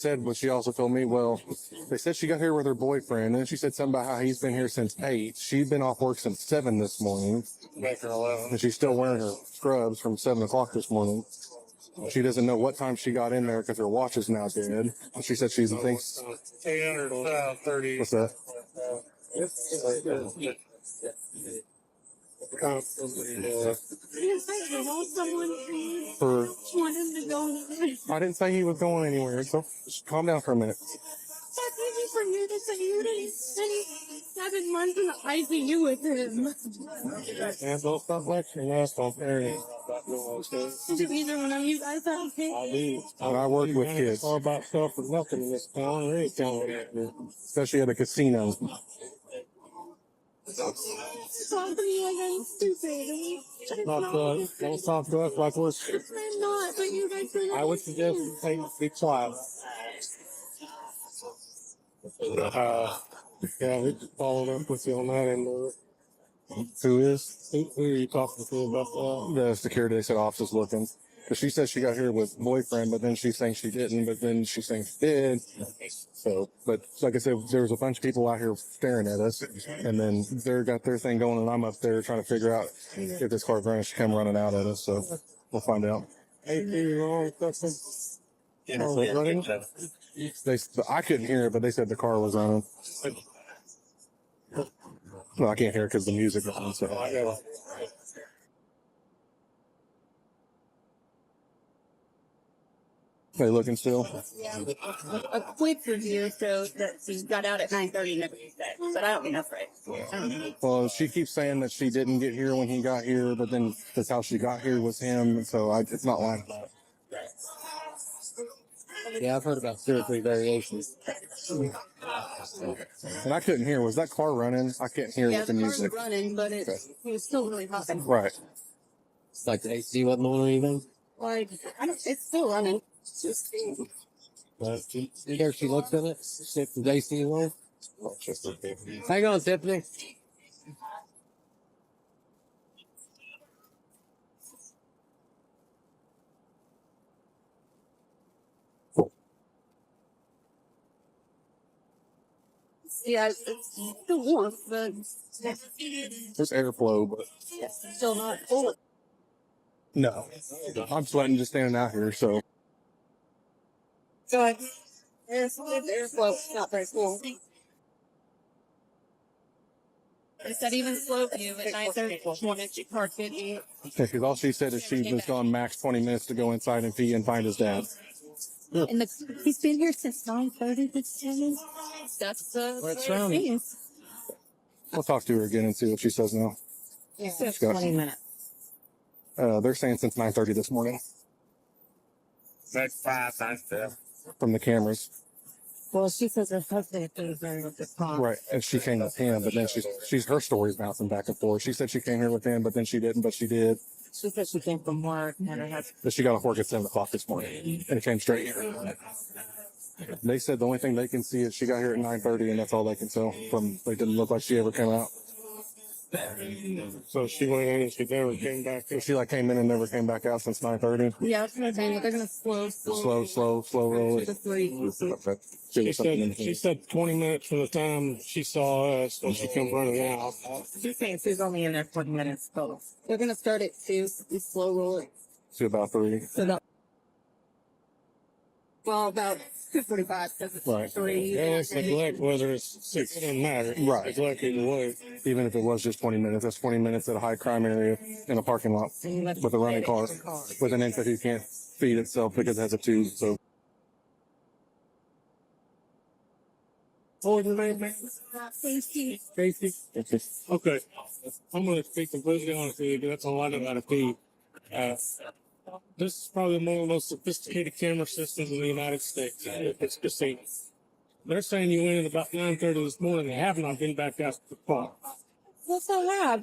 said, but she also told me, well, they said she got here with her boyfriend, and then she said something about how he's been here since 8. She's been off work since 7 this morning, and she's still wearing her scrubs from 7 o'clock this morning. She doesn't know what time she got in there because her watch is now dead. She said she thinks 830. What's that? For I didn't say he was going anywhere, so just calm down for a minute. That's easy for you to say. You didn't spend 7 months in the ICU with him. And don't stop lecturing us on parenting. Do either one of you guys have kids? I do. When I work with kids, It's all about stuff for nothing in this town. There ain't town like that. especially at a casino. Stop to me like I'm stupid. Don't talk to us like we're. I'm not, but you guys are. I would suggest you be quiet. Yeah, we just followed up with you on that end. Who is? Who are you talking to about that? The security. They said officer's looking. Because she said she got here with boyfriend, but then she's saying she didn't, but then she's saying she did. So, but like I said, there was a bunch of people out here staring at us, and then they got their thing going, and I'm up there trying to figure out if this car's running. She come running out at us, so we'll find out. Running? I couldn't hear it, but they said the car was running. Well, I can't hear it because the music is on. So. They looking still? Yeah. A quick review shows that she got out at 9:30 and everything, but I don't think that's right. Well, she keeps saying that she didn't get here when he got here, but then that's how she got here was him. So it's not like that. Yeah, I've heard about 2 or 3 variations. And I couldn't hear. Was that car running? I couldn't hear with the car was music. running, but it was still really hot. Right. It's like the AC wasn't on or anything. Like, it's still running. It's just. But here she looks at it. See if the AC is on. Hang on, Tiffany. Yeah, it's still warm, but There's airflow, but it's still not full. no. I'm sweating just standing out here, so. So there's airflow. It's not very cool. They said even slow view at 9:30 this morning, she parked it. Because all she said is she was gone max 20 minutes to go inside and find his dad. And he's been here since 9:30 this morning. That's What's what wrong? it is. We'll talk to her again and see what she says now. Yeah, got- 20 minutes. They're saying since 9:30 this morning That's 5 times there. from the cameras. Well, she says her husband is there with the car. Right. And she came with him, but then she's her story's bouncing back and forth. She said she came here with him, but then she didn't, but she did. She said she came from work and her husband. But she got off work at 7 o'clock this morning and came straight here. They said the only thing they can see is she got here at 9:30, and that's all they can tell. They didn't look like she ever came out. So she went in and she never came back. So she came in and never came back out since 9:30. Yeah, that's what I'm saying. They're going to Slow roll it. She said 20 minutes from the time she saw us when she came running out. She's saying she's only in there 20 minutes total. They're going to start at 2, slow roll it. To about 3. So about 2:45 because it's Right. 3. Yeah, it's neglect whether it's 6. It doesn't matter. Right. Neglect either way. Even if it was just 20 minutes, that's 20 minutes at a high crime area in a parking lot with a running car with an infant who can't feed itself because it has a tube. So. What was your name, man? Safety. Casey? Okay. I'm going to speak completely honest with you, but that's all I know how to feed. This is probably one of the most sophisticated camera systems in the United States. It's casino. They're saying you went in about 9:30 this morning. They have not been back out to the park. What's so loud?